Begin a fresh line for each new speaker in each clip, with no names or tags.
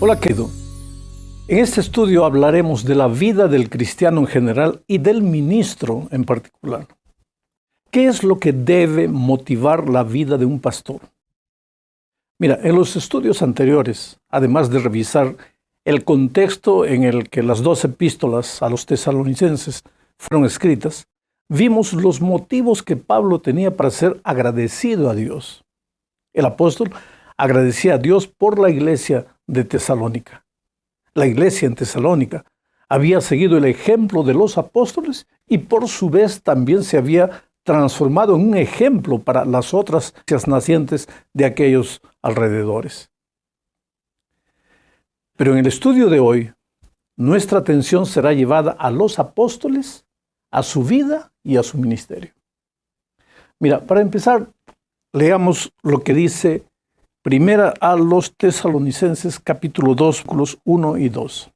Hola querido, en este estudio hablaremos de la vida del cristiano en general y del ministro en particular. ¿Qué es lo que debe motivar la vida de un pastor? Mira, en los estudios anteriores, además de revisar el contexto en el que las 2 epístolas a los tesalonicenses fueron escritas, vimos los motivos que Pablo tenía para ser agradecido a Dios. El apóstol agradecía a Dios por la iglesia de Tesalónica. La iglesia en Tesalónica había seguido el ejemplo de los apóstoles y por su vez también se había transformado en un ejemplo para las otras nacientes de aquellos alrededores. Pero en el estudio de hoy, nuestra atención será llevada a los apóstoles, a su vida y a su ministerio. Mira, para empezar, leamos lo que dice Primera a los Tesalonicenses, capítulo 2, versículos 1 y 2.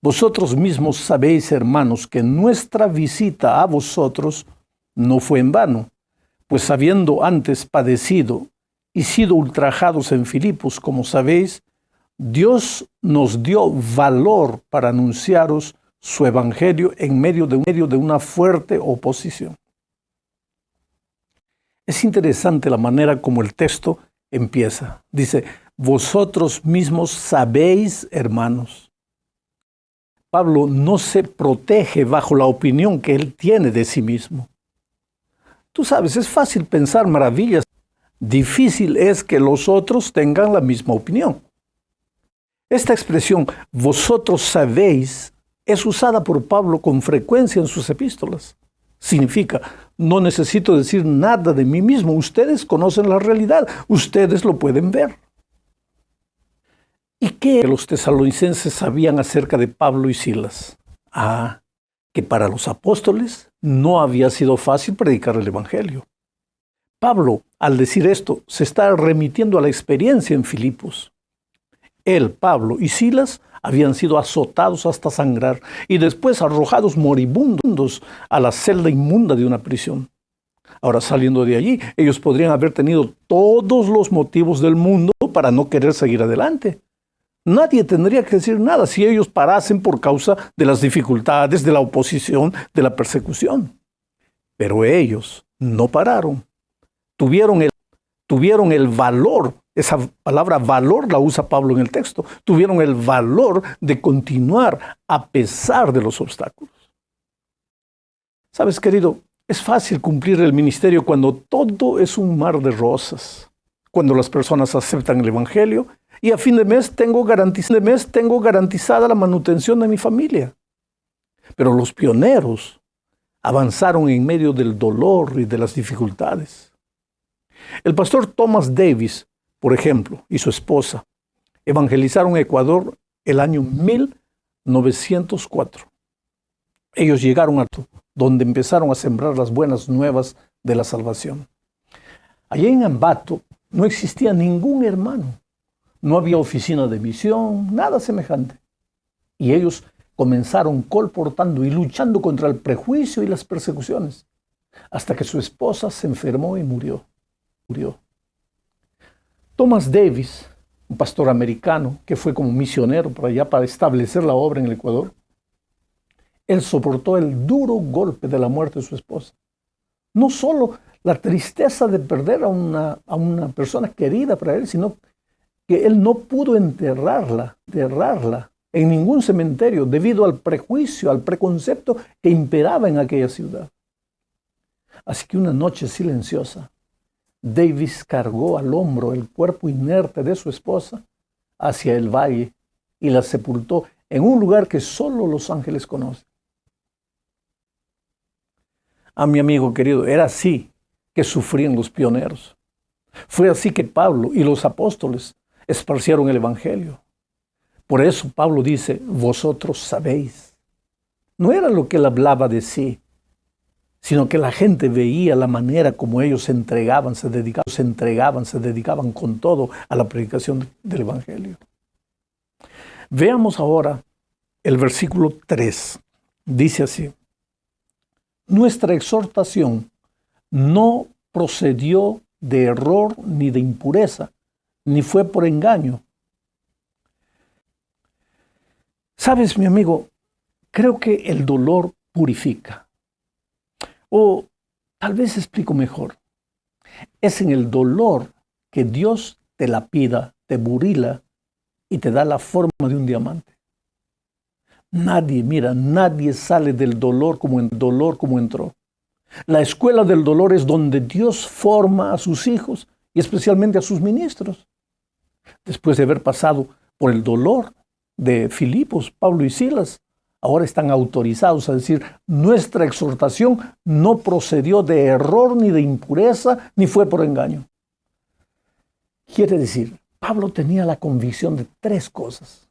Vosotros mismos sabéis, hermanos, que nuestra visita a vosotros no fue en vano, pues habiendo antes padecido y sido ultrajados en Filipos, como sabéis, Dios nos dio valor para anunciaros su evangelio en medio de una fuerte oposición. Es interesante la manera como el texto empieza. Dice, vosotros mismos sabéis, hermanos. Pablo no se protege bajo la opinión que él tiene de sí mismo. Tú sabes, es fácil pensar maravillas. Difícil es que los otros tengan la misma opinión. Esta expresión, vosotros sabéis, es usada por Pablo con frecuencia en sus epístolas. Significa, no necesito decir nada de mí mismo. Ustedes conocen la realidad. Ustedes lo pueden ver. ¿Y qué los tesalonicenses sabían acerca de Pablo y Silas? Que para los apóstoles no había sido fácil predicar el evangelio. Pablo, al decir esto, se está remitiendo a la experiencia en Filipos. Él, Pablo y Silas habían sido azotados hasta sangrar y después arrojados moribundos a la celda inmunda de una prisión. Ahora, saliendo de allí, ellos podrían haber tenido todos los motivos del mundo para no querer seguir adelante. Nadie tendría que decir nada si ellos parasen por causa de las dificultades, de la oposición, de la persecución. Pero ellos no pararon. Tuvieron el valor. Esa palabra valor la usa Pablo en el texto. Tuvieron el valor de continuar a pesar de los obstáculos. ¿Sabes, querido? Es fácil cumplir el ministerio cuando todo es un mar de rosas. Cuando las personas aceptan el evangelio y a fin de mes tengo garantizada la manutención de mi familia. Pero los pioneros avanzaron en medio del dolor y de las dificultades. El pastor Thomas Davis, por ejemplo, y su esposa, evangelizaron Ecuador el año 1904. Ellos llegaron a donde empezaron a sembrar las buenas nuevas de la salvación. Allí en Ambato no existía ningún hermano. No había oficina de misión, nada semejante. Y ellos comenzaron colportando y luchando contra el prejuicio y las persecuciones, hasta que su esposa se enfermó y murió. Thomas Davis, un pastor americano que fue como misionero por allá para establecer la obra en el Ecuador, él soportó el duro golpe de la muerte de su esposa. No solo la tristeza de perder a una persona querida para él, sino que él no pudo enterrarla en ningún cementerio debido al prejuicio, al preconcepto que imperaba en aquella ciudad. Así que una noche silenciosa, Davis cargó al hombro el cuerpo inerte de su esposa hacia el valle y la sepultó en un lugar que solo los ángeles conocen. Mi amigo querido, era así que sufrían los pioneros. Fue así que Pablo y los apóstoles esparcieron el evangelio. Por eso Pablo dice, vosotros sabéis. No era lo que él hablaba de sí, sino que la gente veía la manera como ellos se entregaban, se dedicaban con todo a la predicación del evangelio. Veamos ahora el versículo 3. Dice así, nuestra exhortación no procedió de error ni de impureza, ni fue por engaño. Sabes, mi amigo, creo que el dolor purifica. O tal vez explico mejor. Es en el dolor que Dios te lapida, te burila y te da la forma de un diamante. Nadie sale del dolor como entró. La escuela del dolor es donde Dios forma a sus hijos y especialmente a sus ministros. Después de haber pasado por el dolor de Filipos, Pablo y Silas, ahora están autorizados a decir, nuestra exhortación no procedió de error ni de impureza, ni fue por engaño. Quiere decir, Pablo tenía la convicción de tres cosas.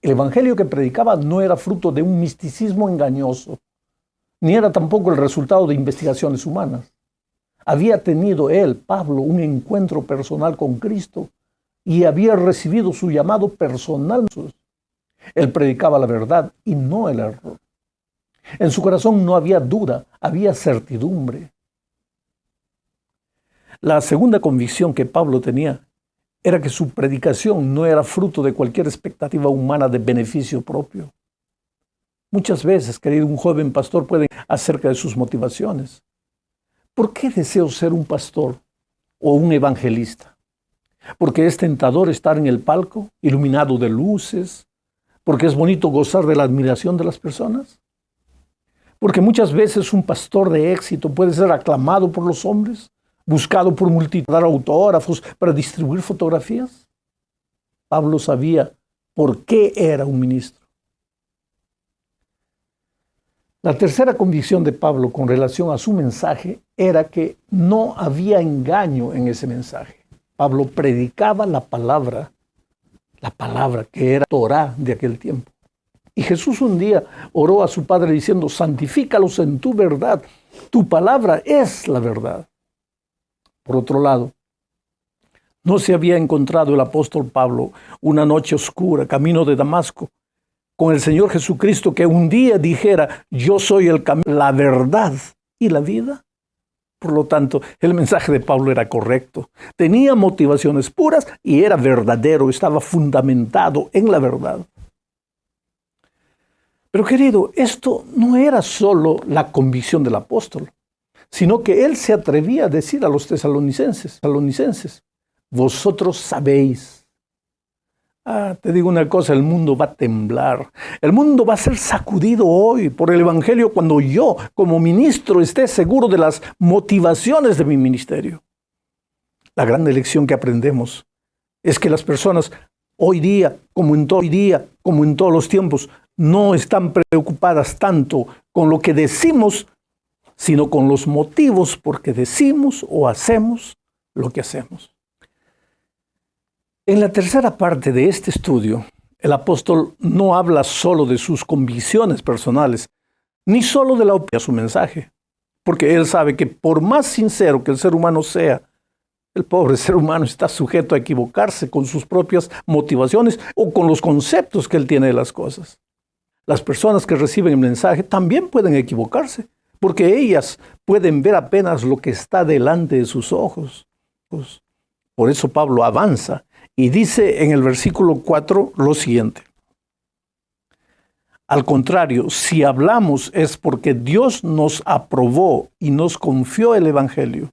El evangelio que predicaba no era fruto de un misticismo engañoso, ni era tampoco el resultado de investigaciones humanas. Había tenido él, Pablo, un encuentro personal con Cristo y había recibido su llamado personal. Él predicaba la verdad y no el error. En su corazón no había duda, había certidumbre. La segunda convicción que Pablo tenía era que su predicación no era fruto de cualquier expectativa humana de beneficio propio. Muchas veces, querido, un joven pastor puede acerca de sus motivaciones. ¿Por qué deseo ser un pastor o un evangelista? ¿Porque es tentador estar en el palco, iluminado de luces? ¿Porque es bonito gozar de la admiración de las personas? Porque muchas veces un pastor de éxito puede ser aclamado por los hombres, buscado por multitud, dar autógrafos para distribuir fotografías. Pablo sabía por qué era un ministro. La tercera convicción de Pablo con relación a su mensaje era que no había engaño en ese mensaje. Pablo predicaba la palabra que era Torá de aquel tiempo. Y Jesús un día oró a su Padre diciendo, santifícalos en tu verdad, tu palabra es la verdad. Por otro lado, no se había encontrado el apóstol Pablo una noche oscura, camino de Damasco, con el Señor Jesucristo que un día dijera, yo soy el camino, la verdad y la vida. Por lo tanto, el mensaje de Pablo era correcto. Tenía motivaciones puras y era verdadero, estaba fundamentado en la verdad. Pero querido, esto no era solo la convicción del apóstol, sino que él se atrevía a decir a los tesalonicenses, vosotros sabéis. Te digo una cosa, el mundo va a temblar. El mundo va a ser sacudido hoy por el evangelio cuando yo, como ministro, esté seguro de las motivaciones de mi ministerio. La gran lección que aprendemos es que las personas hoy día, como en todos los tiempos, no están preocupadas tanto con lo que decimos, sino con los motivos por que decimos o hacemos lo que hacemos. En la tercera parte de este estudio, el apóstol no habla solo de sus convicciones personales, ni solo de la opinión de su mensaje, porque él sabe que por más sincero que el ser humano sea, el pobre ser humano está sujeto a equivocarse con sus propias motivaciones o con los conceptos que él tiene de las cosas. Las personas que reciben el mensaje también pueden equivocarse, porque ellas pueden ver apenas lo que está delante de sus ojos. Por eso Pablo avanza y dice en el versículo 4 lo siguiente. Al contrario, si hablamos es porque Dios nos aprobó y nos confió el evangelio.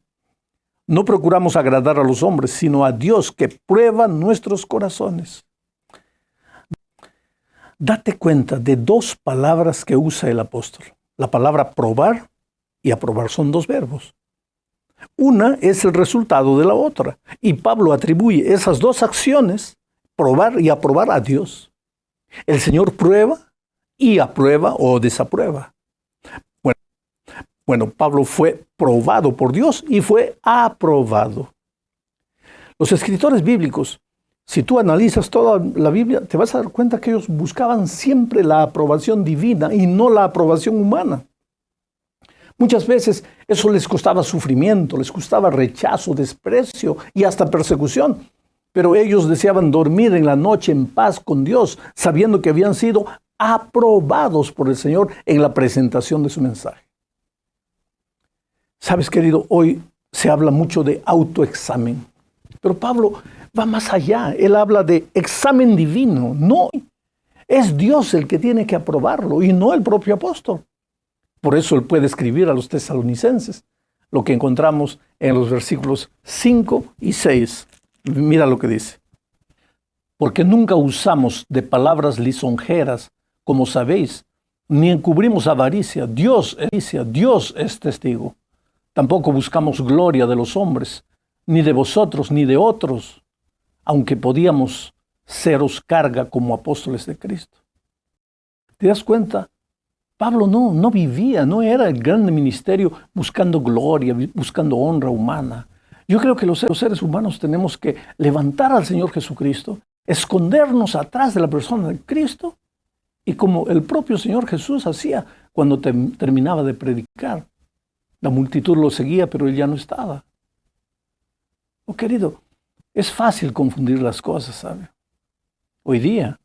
No procuramos agradar a los hombres, sino a Dios que prueba nuestros corazones. Date cuenta de dos palabras que usa el apóstol. La palabra probar y aprobar son dos verbos. Una es el resultado de la otra. Y Pablo atribuye esas dos acciones, probar y aprobar, a Dios. El Señor prueba y aprueba o desaprueba. Bueno, Pablo fue probado por Dios y fue aprobado. Los escritores bíblicos, si tú analizas toda la Biblia, te vas a dar cuenta que ellos buscaban siempre la aprobación divina y no la aprobación humana. Muchas veces eso les costaba sufrimiento, les costaba rechazo, desprecio y hasta persecución. Pero ellos deseaban dormir en la noche en paz con Dios, sabiendo que habían sido aprobados por el Señor en la presentación de su mensaje. Sabes, querido, hoy se habla mucho de autoexamen, pero Pablo va más allá. Él habla de examen divino. No, Es Dios el que tiene que aprobarlo y no el propio apóstol. Por eso él puede escribir a los tesalonicenses lo que encontramos en los versículos 5 y 6. Mira lo que dice. Porque nunca usamos de palabras lisonjeras, como sabéis, ni encubrimos avaricia. Dios es testigo. Tampoco buscamos gloria de los hombres, ni de vosotros, ni de otros, aunque podíamos seros carga como apóstoles de Cristo. ¿Te das cuenta? Pablo no vivía, no era el gran ministerio buscando gloria, buscando honra humana. Yo creo que los seres humanos tenemos que levantar al Señor Jesucristo, escondernos atrás de la persona de Cristo, y como el propio Señor Jesús hacía cuando terminaba de predicar. La multitud lo seguía, pero él ya no estaba. Oh, querido, es fácil confundir las cosas, ¿sabe? Hoy día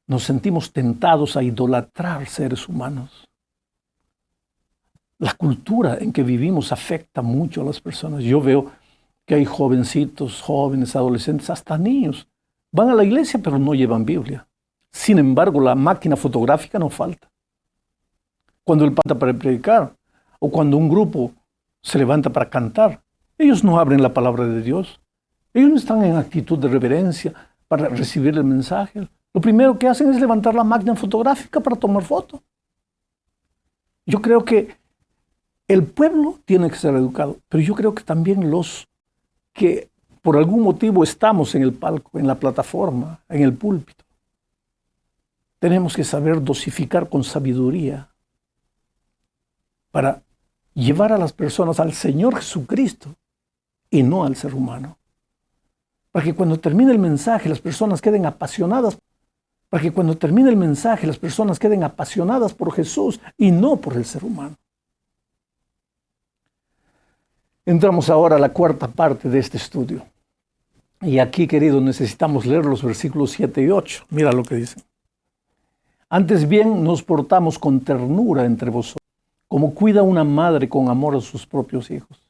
nos sentimos tentados a idolatrar seres humanos. La cultura en que vivimos afecta mucho a las personas. Yo veo que hay jovencitos, jóvenes, adolescentes, hasta niños. Van a la iglesia, pero no llevan Biblia. Sin embargo, la máquina fotográfica no falta. Cuando él levanta para predicar, o cuando un grupo se levanta para cantar, ellos no abren la palabra de Dios. Ellos no están en actitud de reverencia para recibir el mensaje. Lo primero que hacen es levantar la máquina fotográfica para tomar foto. Yo creo que el pueblo tiene que ser educado, pero yo creo que también los que por algún motivo estamos en el palco, en la plataforma, en el púlpito, tenemos que saber dosificar con sabiduría para llevar a las personas al Señor Jesucristo y no al ser humano. Para que cuando termine el mensaje las personas queden apasionadas. Para que cuando termine el mensaje las personas queden apasionadas por Jesús y no por el ser humano. Entramos ahora a la cuarta parte de este estudio. Y aquí, queridos, necesitamos leer los versículos 7 y 8. Mira lo que dicen. Antes bien nos portamos con ternura entre vosotros, como cuida una madre con amor a sus propios hijos.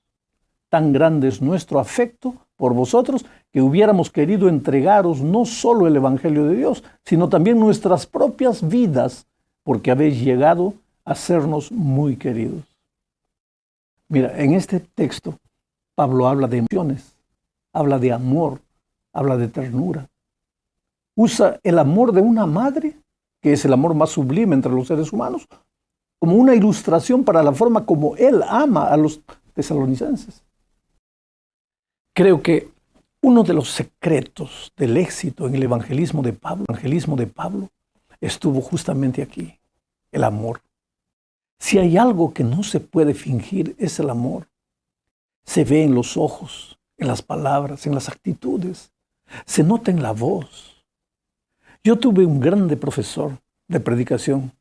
Tan grande es nuestro afecto por vosotros que hubiéramos querido entregaros no solo el Evangelio de Dios, sino también nuestras propias vidas, porque habéis llegado a sernos muy queridos. Mira, en este texto Pablo habla de emociones, habla de amor, habla de ternura. Usa el amor de una madre, que es el amor más sublime entre los seres humanos, como una ilustración para la forma como él ama a los tesalonicenses. Creo que uno de los secretos del éxito en el evangelismo de Pablo estuvo justamente aquí, el amor. Si hay algo que no se puede fingir, es el amor. Se ve en los ojos, en las palabras, en las actitudes. Se nota en la voz. Yo tuve un grande profesor de predicación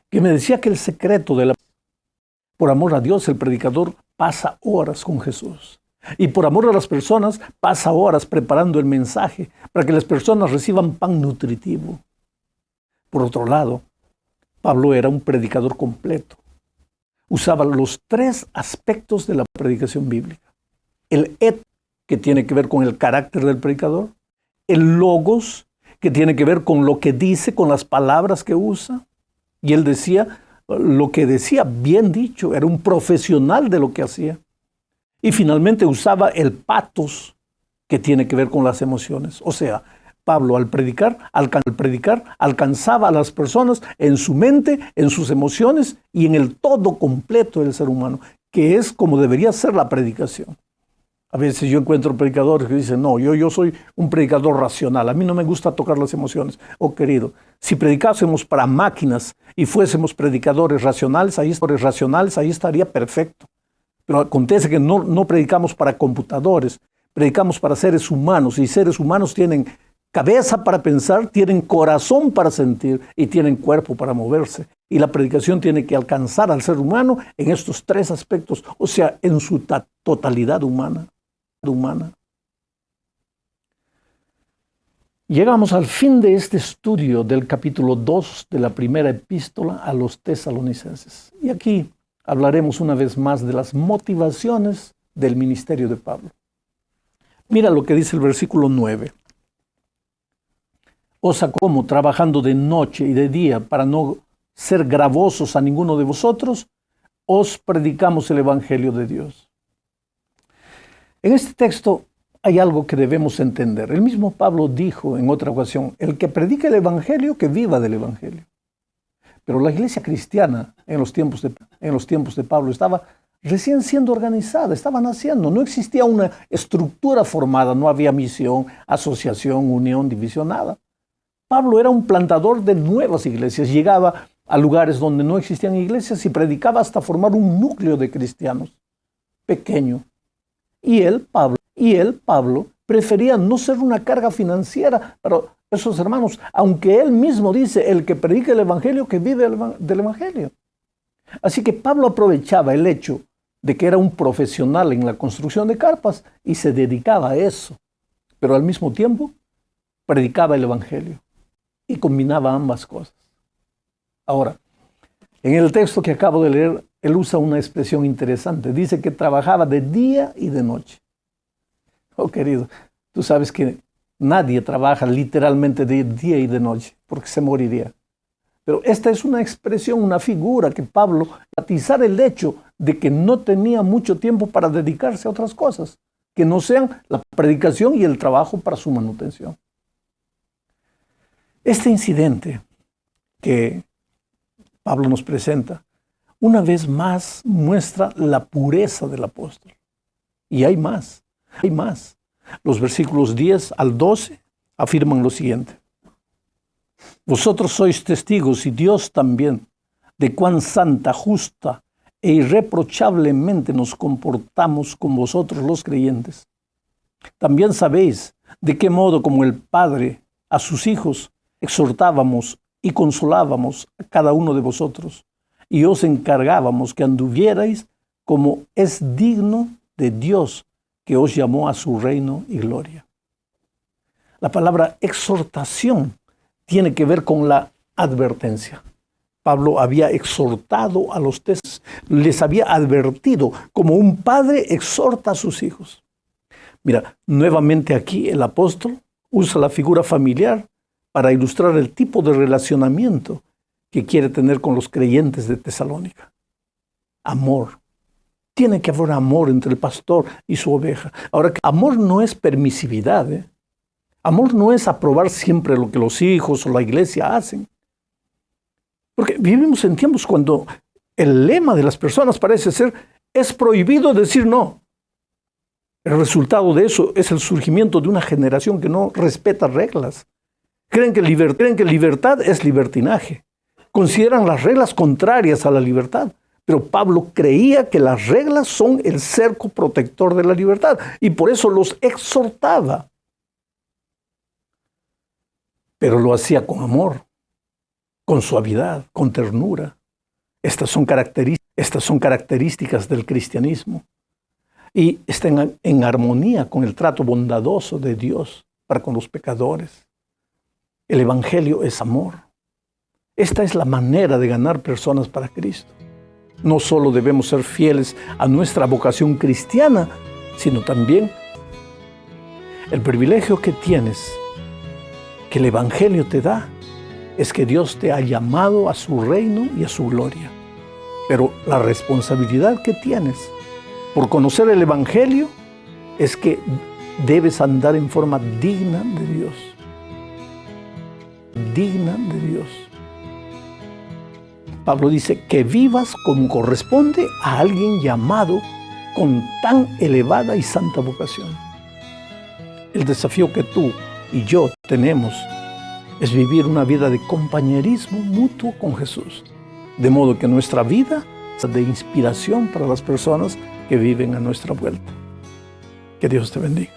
que me decía que el secreto de la... Por amor a Dios, el predicador pasa horas con Jesús. Y por amor a las personas, pasa horas preparando el mensaje para que las personas reciban pan nutritivo. Por otro lado, Pablo era un predicador completo. Usaba los tres aspectos de la predicación bíblica. El et, que tiene que ver con el carácter del predicador. El logos, que tiene que ver con lo que dice, con las palabras que usa. Y él decía, lo que decía, bien dicho, era un profesional de lo que hacía. Y finalmente usaba el patos, que tiene que ver con las emociones. O sea, Pablo al predicar alcanzaba a las personas en su mente, en sus emociones y en el todo completo del ser humano, que es como debería ser la predicación. A veces yo encuentro predicadores que dicen, no, yo soy un predicador racional, a mí no me gusta tocar las emociones. Oh, querido, si predicásemos para máquinas y fuésemos predicadores racionales, ahí estaría perfecto. Pero acontece que no predicamos para computadores, predicamos para seres humanos, y seres humanos tienen cabeza para pensar, tienen corazón para sentir y tienen cuerpo para moverse. Y la predicación tiene que alcanzar al ser humano en estos tres aspectos, o sea, en su totalidad humana. Llegamos al fin de este estudio del capítulo 2 de la primera epístola a los tesalonicenses. Y aquí hablaremos una vez más de las motivaciones del ministerio de Pablo. Mira lo que dice el versículo 9. os como trabajando de noche y de día para no ser gravosos a ninguno de vosotros, os predicamos el Evangelio de Dios. En este texto hay algo que debemos entender. El mismo Pablo dijo en otra ocasión, el que predica el Evangelio, que viva del Evangelio. Pero la iglesia cristiana en los tiempos de Pablo estaba recién siendo organizada, estaba naciendo. No existía una estructura formada, no había misión, asociación, unión, división, nada. Pablo era un plantador de nuevas iglesias. Llegaba a lugares donde no existían iglesias y predicaba hasta formar un núcleo de cristianos pequeño. Y él, Pablo, prefería no ser una carga financiera para esos hermanos, aunque él mismo dice, el que predica el Evangelio, que vive del Evangelio. Así que Pablo aprovechaba el hecho de que era un profesional en la construcción de carpas y se dedicaba a eso, pero al mismo tiempo predicaba el Evangelio y combinaba ambas cosas. Ahora, en el texto que acabo de leer, él usa una expresión interesante. Dice que trabajaba de día y de noche. Oh, querido, tú sabes que nadie trabaja literalmente de día y de noche, porque se moriría. Pero esta es una expresión, una figura que Pablo, enfatizar el hecho de que no tenía mucho tiempo para dedicarse a otras cosas, que no sean la predicación y el trabajo para su manutención. Este incidente que Pablo nos presenta, una vez más muestra la pureza del apóstol. Y hay más. Los versículos 10 al 12 afirman lo siguiente. Vosotros sois testigos, y Dios también, de cuán santa, justa e irreprochablemente nos comportamos con vosotros los creyentes. También sabéis de qué modo, como el Padre a sus hijos, exhortábamos y consolábamos a cada uno de vosotros, y os encargábamos que anduvierais como es digno de Dios, que os llamó a su reino y gloria. La palabra exhortación tiene que ver con la advertencia. Pablo había exhortado a los testigos, les había advertido como un padre exhorta a sus hijos. Mira, nuevamente aquí el apóstol usa la figura familiar para ilustrar el tipo de relacionamiento que quiere tener con los creyentes de Tesalónica. Amor. Tiene que haber amor entre el pastor y su oveja. Ahora, amor no es permisividad, Amor no es aprobar siempre lo que los hijos o la iglesia hacen. Porque vivimos en tiempos cuando el lema de las personas parece ser, es prohibido decir no. El resultado de eso es el surgimiento de una generación que no respeta reglas. Creen que libertad es libertinaje. Consideran las reglas contrarias a la libertad. Pero Pablo creía que las reglas son el cerco protector de la libertad y por eso los exhortaba. Pero lo hacía con amor, con suavidad, con ternura. Estas son características del cristianismo y están en armonía con el trato bondadoso de Dios para con los pecadores. El Evangelio es amor. Esta es la manera de ganar personas para Cristo. No solo debemos ser fieles a nuestra vocación cristiana, sino también el privilegio que tienes, que el Evangelio te da, es que Dios te ha llamado a su reino y a su gloria. Pero la responsabilidad que tienes por conocer el Evangelio es que debes andar en forma digna de Dios. Digna de Dios. Pablo dice que vivas como corresponde a alguien llamado con tan elevada y santa vocación. El desafío que tú y yo tenemos es vivir una vida de compañerismo mutuo con Jesús, de modo que nuestra vida sea de inspiración para las personas que viven a nuestra vuelta. Que Dios te bendiga.